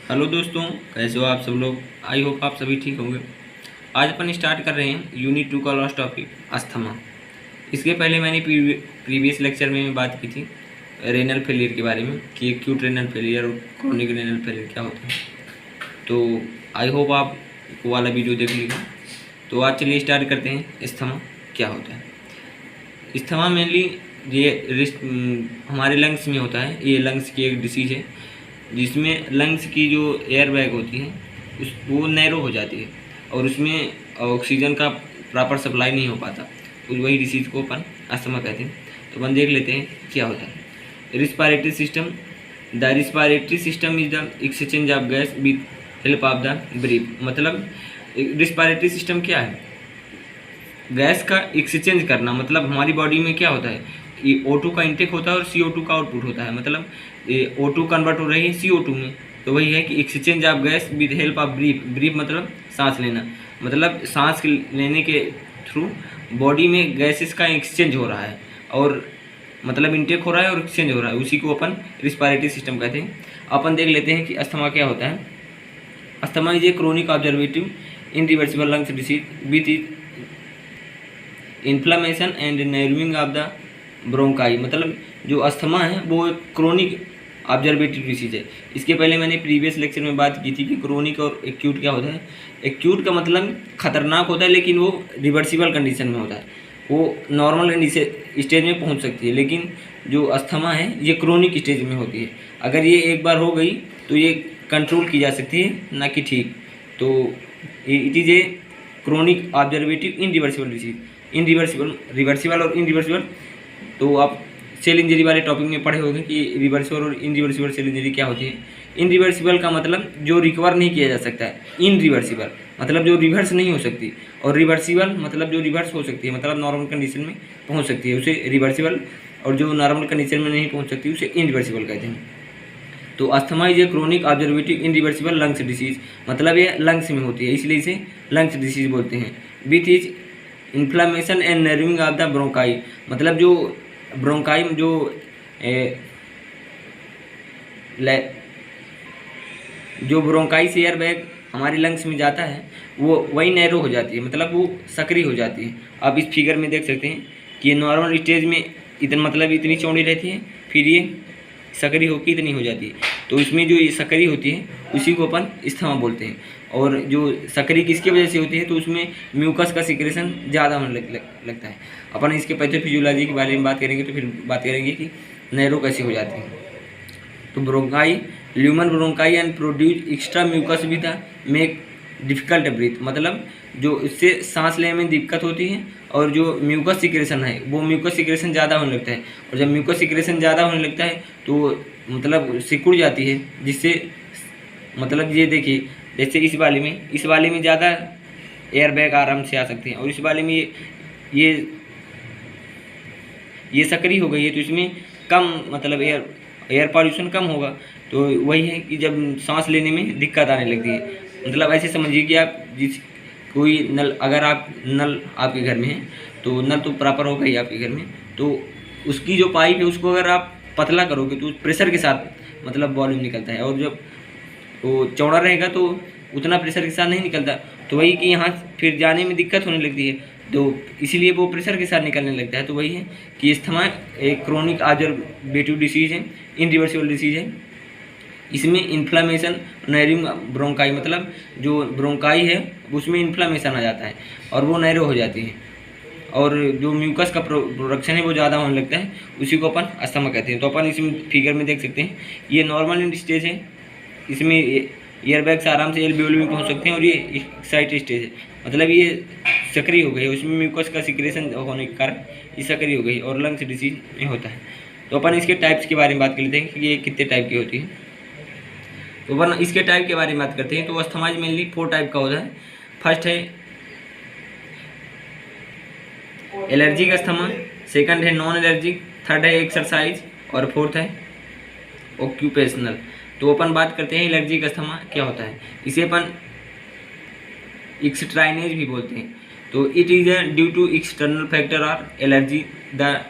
Hello दोस्तों, कैसे हो आप सब लोग। आई होप आप सभी ठीक होंगे। आज अपन स्टार्ट कर रहे हैं यूनिट 2 का लास्ट टॉपिक अस्थमा। इसके पहले मैंने प्रीवियस लेक्चर में बात की थी रेनल फेलियर के बारे में कि एक्यूट रेनल फेलियर और क्रोनिक रेनल फेलियर क्या होता है। तो आई होप आप वो वाला वीडियो देख लीजिए। तो आज चलिए स्टार्ट करते हैं अस्थमा क्या होता है। अस्थमा मेनली ये हमारे लंग्स में होता है। ये लंग्स की एक डिसीज़ है जिसमें लंग्स की जो एयर बैग होती है वो नैरो हो जाती है और उसमें ऑक्सीजन का प्रॉपर सप्लाई नहीं हो पाता। तो वही डिसीज़ को अपन अस्थमा कहते हैं। तो अपन देख लेते हैं क्या होता है। Respiratory system, the respiratory system is the exchange of gas with help of the breath. मतलब रिस्पायरेटरी सिस्टम क्या है? गैस का एक्सचेंज करना। मतलब हमारी बॉडी में क्या होता है कि O2 का इंटेक होता है और CO2 का आउटपुट होता है। मतलब O2 कन्वर्ट हो रही है CO2 में। तो वही है कि exchange of gas with help of breath. Breath मतलब सांस लेना। मतलब सांस लेने के थ्रू बॉडी में गैसेस का एक्सचेंज हो रहा है और मतलब इंटेक हो रहा है और एक्सचेंज हो रहा है। उसी को अपन रिस्पायरेटरी सिस्टम कहते हैं। अपन देख लेते हैं कि अस्थमा क्या होता है। Asthma is a chronic obstructive irreversible lungs disease with inflammation and narrowing of the bronchi. मतलब जो अस्थमा है वो एक क्रोनिक ऑब्जर्वेटिव डिसीज है। इसके पहले मैंने प्रीवियस लेक्चर में बात की थी कि क्रोनिक और एक्यूट क्या होता है। एक्यूट का मतलब खतरनाक होता है लेकिन वो रिवर्सिबल कंडीशन में होता है, वो नॉर्मल स्टेज में पहुंच सकती है। लेकिन जो अस्थमा है ये क्रोनिक स्टेज में होती है। अगर ये एक बार हो गई तो ये कंट्रोल की जा सकती है, ना कि ठीक। तो it is a chronic obstructive irreversible disease. Irreversible, reversible और इनरिवर्सिबल तो आप सेल इंजरी वाले टॉपिक में पढ़े होंगे कि रिवर्सिबल और इनरिवर्सिबल सेल इंजरी क्या होती है। इनरिवर्सिबल का मतलब जो रिकवर नहीं किया जा सकता है। इनरिवर्सिबल मतलब जो रिवर्स नहीं हो सकती, और रिवर्सिबल मतलब जो रिवर्स हो सकती है, मतलब नॉर्मल कंडीशन में पहुंच सकती है, उसे रिवर्सिबल। और जो नॉर्मल कंडीशन में नहीं पहुंच सकती उसे इनरिवर्सिबल कहते हैं। तो asthma is a chronic obstructive irreversible lungs disease. मतलब ये लंग्स में होती है इसलिए इसे लंग्स डिसीज बोलते हैं। With is inflammation and नर्विंग of the bronchi. मतलब जो ब्रोंकाई जो जो ब्रोंकाई से एयर बैग हमारी लंग्स में जाता है वो वही नैरो हो जाती है, मतलब वो सक्रिय हो जाती है। आप इस फिगर में देख सकते हैं कि ये नॉर्मल स्टेज में इतनी मतलब इतनी चौड़ी रहती है, फिर ये सक्रिय होकर इतनी हो जाती है। तो इसमें जो ये सक्रिय होती है उसी को अपन अस्थमा बोलते हैं। और जो सक्रिय किसकी वजह से होती है तो उसमें म्यूकस का सिक्रेशन ज़्यादा होने लगता है। अपन इसके पैथोफिजियोलॉजी के बारे में बात करेंगे तो फिर बात करेंगे कि नैरो कैसे हो जाती है। तो bronchi, lumen bronchi and produce extra mucus with make difficult breath. मतलब जो इससे सांस लेने में दिक्कत होती है और जो म्यूकस सिक्रेशन है वो म्यूकस सिक्रेशन ज़्यादा होने लगता है। और जब म्यूकस सिक्रेशन ज़्यादा होने लगता है तो मतलब सिकुड़ जाती है, जिससे मतलब ये देखिए जैसे इस वाले में ज़्यादा एयर बैग आराम से आ सकते हैं और इस वाले में ये सक्रिय हो गई है तो इसमें कम मतलब एयर पॉल्यूशन कम होगा। तो वही है कि जब सांस लेने में दिक्कत आने लगती है। मतलब ऐसे समझिए कि आप कोई नल, अगर आप नल आपके घर में है तो नल तो प्रॉपर होगा ही आपके घर में, तो उसकी जो पाइप है उसको अगर आप पतला करोगे तो प्रेशर के साथ मतलब वॉल्यूम निकलता है, और जब वो चौड़ा रहेगा तो उतना प्रेशर के साथ नहीं निकलता। तो वही कि यहाँ फिर जाने में दिक्कत होने लगती है, तो इसीलिए वो प्रेशर के साथ निकलने लगता है। तो वही है कि अस्थमा एक क्रोनिक ऑब्जर्वेटिव डिसीज है, इनरिवर्सिबल डिसीज है। इसमें इन्फ्लामेशन, नैरोइंग ब्रोंकाई मतलब जो ब्रोंकाई है उसमें इन्फ्लामेशन आ जाता है और वो नैरो हो जाती है, और जो म्यूकस का प्रोडक्शन है वो ज़्यादा होने लगता है, उसी को अपन अस्थमा कहते हैं। तो अपन इस फिगर में देख सकते हैं ये नॉर्मल स्टेज है, इसमें एयरबैग्स आराम से एल्वियोली में पहुंच सकते हैं, और ये एक्साइटेड स्टेज है मतलब ये सक्रिय हो गई, उसमें म्यूकस का सिक्रेशन होने के कारण ये सक्रिय हो गई और लंग्स डिसीज में होता है। तो अपन इसके टाइप्स के बारे में बात कर लेते हैं कि ये कितने टाइप की होती है। तो अपन इसके टाइप के बारे में बात करते हैं। तो अस्थमा मेनली 4 टाइप का होता है। फर्स्ट है एलर्जिक अस्थमा, सेकंड है नॉन एलर्जिक, थर्ड है एक्सरसाइज, और फोर्थ है ऑक्यूपेशनल। तो अपन बात करते हैं एलर्जिक अस्थमा क्या होता है। इसे अपन एक्सट्राइनेज भी बोलते हैं। तो it is due to external factor और allergy the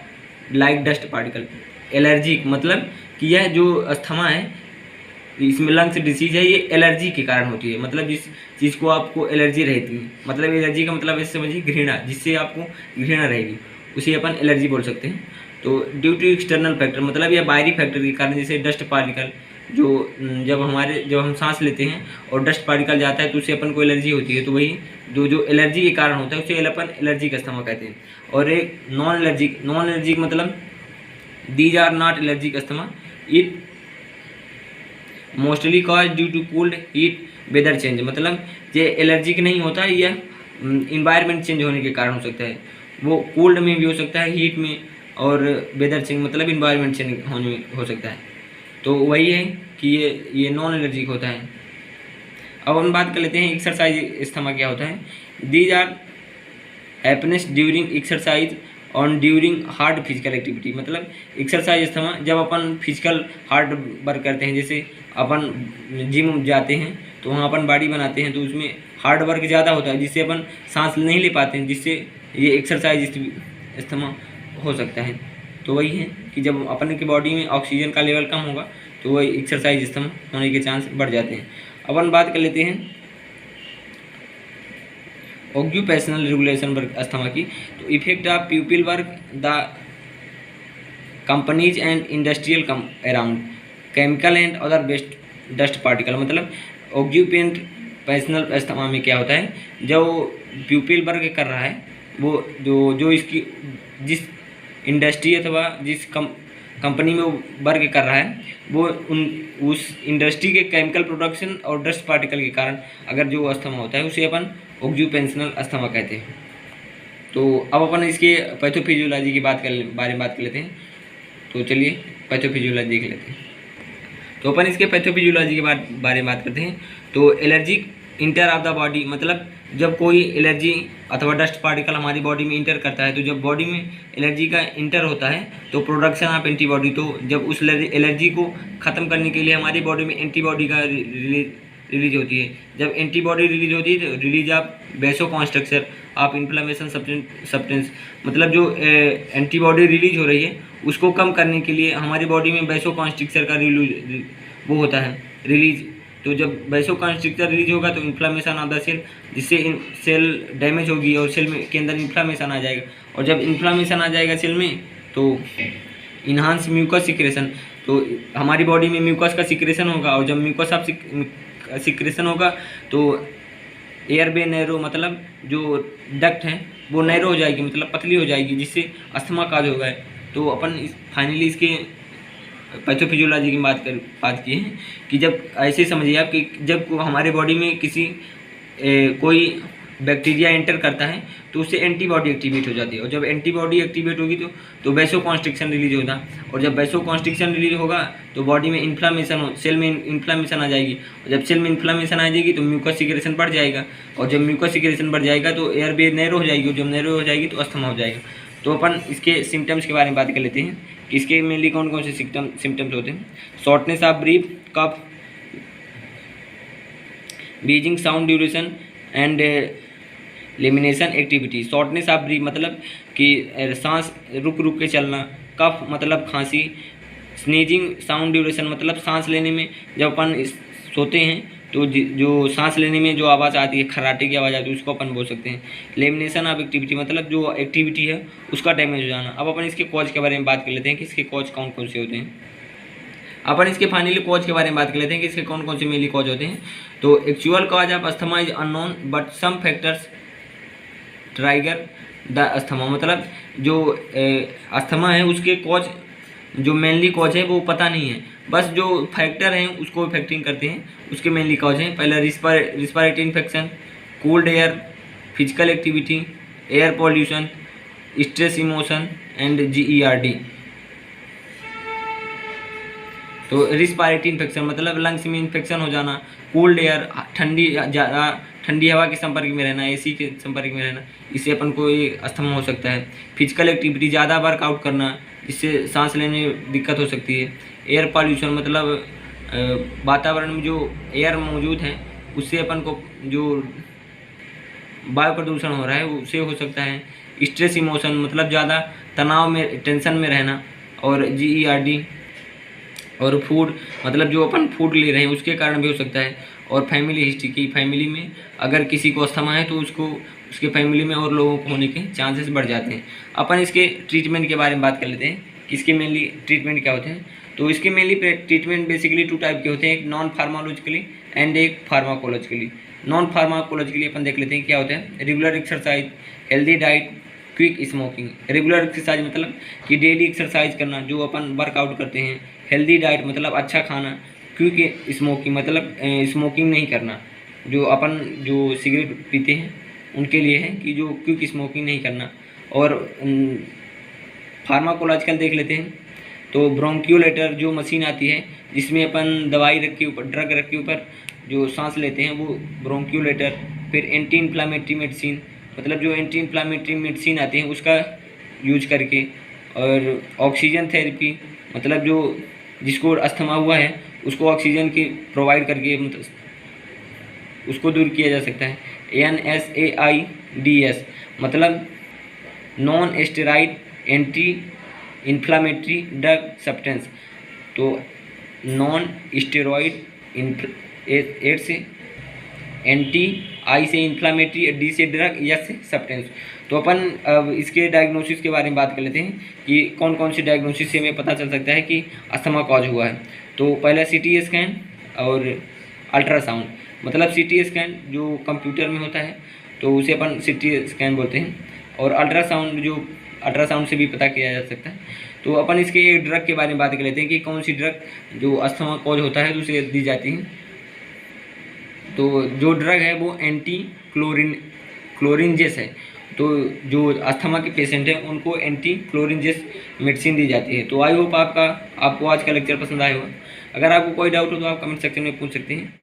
like dust particle. Allergic मतलब कि यह जो अस्थमा है इसमें लंग्स डिसीज है, ये एलर्जी के कारण होती है। मतलब जिस चीज़ को आपको एलर्जी रहती है, मतलब एलर्जी का मतलब ऐसे समझिए घृणा, जिससे आपको घृणा रहेगी, उसे अपन एलर्जी बोल सकते हैं। तो ड्यू टू एक्सटर्नल फैक्टर, मतलब यह बाहरी फैक्टर के कारण, जैसे डस्ट पार्टिकल, जो जब हम सांस लेते हैं और डस्ट पार्टिकल जाता है तो उससे अपन को एलर्जी होती है। तो वही जो एलर्जी के कारण होता है उसे अपन एलर्जी का अस्थमा कहते हैं। और एक नॉन एलर्जिक मतलब these are not allergic asthma, it mostly cause due to cold heat weather change, मतलब ये एलर्जिक नहीं होता, यह इन्वायरमेंट चेंज होने के कारण हो सकता है। वो कोल्ड में भी हो सकता है, हीट में, और वेदर चेंज मतलब इन्वायरमेंट चेंज होने में हो सकता है। तो वही है कि ये नॉन एलर्जिक होता है। अब हम बात कर लेते हैं एक्सरसाइज अस्थमा क्या होता है। These are happiness during exercise on during hard physical activity, मतलब एक्सरसाइज अस्थमा जब अपन फिजिकल हार्ड वर्क करते हैं, जैसे अपन जिम जाते हैं तो वहाँ अपन बॉडी बनाते हैं, तो उसमें हार्ड वर्क ज़्यादा होता है, जिससे अपन सांस नहीं ले पाते हैं, जिससे ये एक्सरसाइज अस्थमा हो सकता है। तो वही है कि जब अपन की बॉडी में ऑक्सीजन का लेवल कम होगा तो वही एक्सरसाइज अस्थमा होने के चांस बढ़ जाते हैं। अपन बात कर लेते हैं ऑक्यूपेशनल रेगुलेशन वर्क अस्थमा की। तो effect of प्यूपिल work the companies and industrial around chemical and other best dust particle, मतलब ऑक्यूपेशनल अस्थमा में क्या होता है, जो प्यूपिल वर्क कर रहा है वो जो इसकी जिस इंडस्ट्री अथवा जिस कंपनी में वो वर्क कर रहा है, वो उस इंडस्ट्री के केमिकल प्रोडक्शन और डस्ट पार्टिकल के कारण अगर जो अस्थमा होता है उसे अपन ऑक्यूपेशनल अस्थमा कहते हैं। तो अब अपन इसके पैथोफिजियोलॉजी की बारे में बात कर लेते हैं। तो चलिए पैथोफिजियोलॉजी देख लेते हैं। तो अपन इसके पैथोफिजियोलॉजी के बारे में बात करते हैं। तो allergic inter of the body, मतलब जब कोई एलर्जी अथवा डस्ट पार्टिकल हमारी बॉडी में इंटर करता है, तो जब बॉडी में एलर्जी का इंटर होता है तो प्रोडक्शन ऑफ एंटीबॉडी, तो जब उस एलर्जी को ख़त्म करने के लिए हमारी बॉडी में एंटीबॉडी का रिलीज होती है। जब एंटीबॉडी रिलीज होती है तो release of vasoconstriction of inflammation substance, मतलब जो एंटीबॉडी रिलीज हो रही है उसको कम करने के लिए हमारी बॉडी में वैसोकॉन्स्ट्रक्शन का वो होता है रिलीज। तो जब वैसोकॉन्स्ट्रिक्टर रिलीज होगा तो इन्फ्लामेशन ऑफ द सेल, जिससे सेल डैमेज होगी और सेल में के अंदर इन्फ्लामेशन आ जाएगा, और जब इन्फ्लामेशन आ जाएगा सेल में तो इन्हांस म्यूकस सिक्रेशन, तो हमारी बॉडी में म्यूकस का सिक्रेशन होगा, और जब म्यूकस ऑफ सिक्रेशन होगा तो एयरवे नैरो, मतलब जो डक्ट है वो नैरो हो जाएगी, मतलब पतली हो जाएगी, जिससे अस्थमा काज होगा। तो अपन फाइनली इसके पैथोफिजियोलॉजी की बात की है कि जब ऐसे समझिए आप कि जब हमारे बॉडी में कोई बैक्टीरिया एंटर करता है तो उससे एंटीबॉडी एक्टिवेट हो जाती है, और जब एंटीबॉडी एक्टिवेट होगी तो वैसोकॉन्स्ट्रिक्शन रिलीज होगा, और जब वैसोकॉन्स्ट्रिक्शन रिलीज होगा तो बॉडी में इन्फ्लामेशन सेल में इन्फ्लामेशन आ जाएगी, और जब सेल में इन्फ्लामेशन आ जाएगी तो म्यूकस सिक्रेशन बढ़ जाएगा, और जब म्यूकस सिक्रेशन बढ़ जाएगा तो एयरवे नैरो हो जाएगी, और जब नैरो हो जाएगी तो अस्थमा हो जाएगा। तो अपन इसके सिम्टम्स के बारे में बात कर लेते हैं कि इसके मेनली कौन कौन से सिम्टम्स होते हैं। Shortness of breath, cough, wheezing sound duration and limitation activity. Shortness of breath मतलब कि सांस रुक रुक के चलना, कफ मतलब खांसी, स्नीजिंग साउंड ड्यूरेशन मतलब सांस लेने में जब अपन सोते हैं तो जो सांस लेने में जो आवाज़ आती है, खर्राटे की आवाज़ आती है, उसको अपन बोल सकते हैं। लेमिनेशन ऑफ एक्टिविटी मतलब जो एक्टिविटी है उसका डैमेज हो जाना। अब अपन इसके कॉज के बारे में बात कर लेते हैं कि इसके कॉज कौन कौन से होते हैं। अपन इसके फाइनली कॉज के बारे में बात कर लेते हैं कि इसके कौन कौन से मेनली कॉज होते हैं। तो actual cause of asthma is unknown but some factors trigger the asthma, मतलब जो अस्थमा है उसके कॉज जो मेनली कॉज है वो पता नहीं है, बस जो फैक्टर हैं उसको इफेक्टिंग करते हैं, उसके मेनली कॉज हैं। पहला respiratory infection, cold air, physical activity, air pollution, stress emotion and GERD। तो रिस्पायरेटरी इन्फेक्शन मतलब लंग्स में इन्फेक्शन हो जाना, कोल्ड एयर ठंडी हवा के संपर्क में रहना, AC के संपर्क में रहना, इससे अपन को ये अस्थमा हो सकता है। फिजिकल एक्टिविटी ज़्यादा वर्कआउट करना, इससे सांस लेने में दिक्कत हो सकती है। एयर पॉल्यूशन मतलब वातावरण में जो एयर मौजूद है उससे अपन को जो वायु प्रदूषण हो रहा है उससे हो सकता है। स्ट्रेस इमोशन मतलब ज़्यादा तनाव में टेंशन में रहना, और GERD और फूड मतलब जो अपन फूड ले रहे हैं उसके कारण भी हो सकता है। और फैमिली हिस्ट्री की, फैमिली में अगर किसी को अस्थमा है तो उसको उसके फैमिली में और लोगों को होने के चांसेस बढ़ जाते हैं। अपन इसके ट्रीटमेंट के बारे में बात कर लेते हैं कि इसके मेनली ट्रीटमेंट क्या होते हैं। तो इसके मेनली ट्रीटमेंट बेसिकली 2 टाइप के होते हैं, एक नॉन फार्माकोलॉजिकली एंड एक फार्माकोलॉजिकली। नॉन फार्माकोलॉजिकली अपन देख लेते हैं क्या होता है। Regular exercise, healthy diet, quick smoking. Regular exercise मतलब कि डेली एक्सरसाइज करना जो अपन वर्कआउट करते हैं। हेल्दी डाइट मतलब अच्छा खाना। क्विक स्मोकिंग मतलब स्मोकिंग नहीं करना, जो अपन जो सिगरेट पीते हैं उनके लिए है कि जो क्विक स्मोकिंग नहीं करना। और फार्माकोलॉजिकल देख लेते हैं तो ब्रोंकियोलेटर जो मशीन आती है जिसमें अपन दवाई रख के ऊपर, ड्रग रख के ऊपर जो सांस लेते हैं वो ब्रोंकियोलेटर। फिर एंटी इन्फ्लामेटरी मेडिसिन मतलब जो एंटी इन्फ्लामेटरी मेडिसिन आती है उसका यूज करके। और ऑक्सीजन थेरेपी मतलब जो जिसको अस्थमा हुआ है उसको ऑक्सीजन की प्रोवाइड करके मतलब उसको दूर किया जा सकता है। NSAIDs मतलब non steroid anti inflammatory drug substance. तो नॉन स्टेरॉइड एड से, एंटी आई से इन्फ्लामेटरी, डी से ड्रग, एस से सब्सटेंस। तो अपन अब इसके डायग्नोसिस के बारे में बात कर लेते हैं कि कौन कौन से डायग्नोसिस से हमें पता चल सकता है कि अस्थमा कॉज हुआ है। तो पहला CT स्कैन और अल्ट्रासाउंड। मतलब CT स्कैन जो कंप्यूटर में होता है तो उसे अपन CT स्कैन बोलते हैं। और अल्ट्रासाउंड जो अल्ट्रासाउंड से भी पता किया जा सकता है। तो अपन इसके एक ड्रग के बारे में बात कर लेते हैं कि कौन सी ड्रग जो अस्थमा कॉज होता है तो उसे दी जाती है। तो जो ड्रग है वो एंटी क्लोरिनजेस है। तो जो अस्थमा के पेशेंट हैं उनको एंटी क्लोरिनजेस मेडिसिन दी जाती है। तो आई होप आपको आज का लेक्चर पसंद आया होगा। अगर आपको कोई डाउट हो तो आप कमेंट सेक्शन में पूछ सकते हैं।